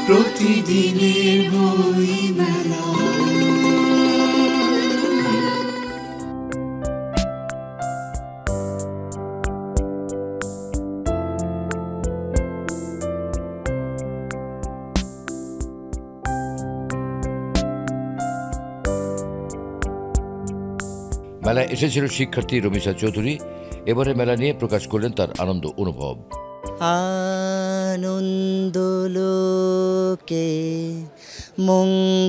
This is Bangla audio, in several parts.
প্রতিদিনের বইমেলা। মেলায় এসেছিল শিক্ষার্থী রমিসা চৌধুরী। এবারে মেলা নিয়ে প্রকাশ করলেন তার আনন্দ অনুভব। আনন্দলোকে মঙ্গলালোকে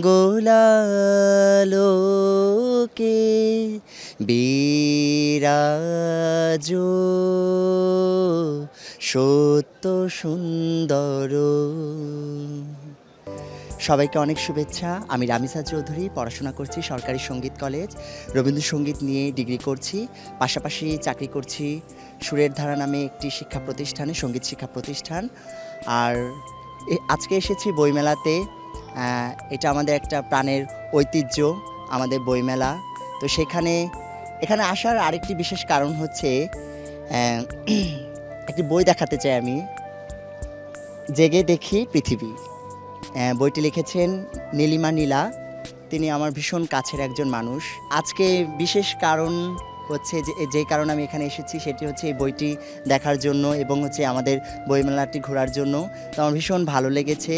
বিরাজ সত্য সুন্দর। সবাইকে অনেক শুভেচ্ছা। আমি রামিসা চৌধুরী, পড়াশোনা করছি সরকারি সঙ্গীত কলেজ, রবীন্দ্রসঙ্গীত নিয়ে ডিগ্রি করছি, পাশাপাশি চাকরি করছি সুরের ধারা নামে একটি শিক্ষা প্রতিষ্ঠানে, সঙ্গীত শিক্ষা প্রতিষ্ঠান। আর আজকে এসেছি বইমেলাতে। এটা আমাদের একটা প্রাণের ঐতিহ্য, আমাদের বইমেলা। তো এখানে আসার আরেকটি বিশেষ কারণ হচ্ছে একটি বই দেখাতে চাই আমি, জেগে দেখি পৃথিবী। বইটি লিখেছেন নীলিমা নীলা। তিনি আমার ভীষণ কাছের একজন মানুষ। আজকে বিশেষ কারণ হচ্ছে যে কারণে আমি এখানে এসেছি সেটি হচ্ছে এই বইটি দেখার জন্য এবং হচ্ছে আমাদের বইমেলাটি ঘোরার জন্য। তো আমার ভীষণ ভালো লেগেছে।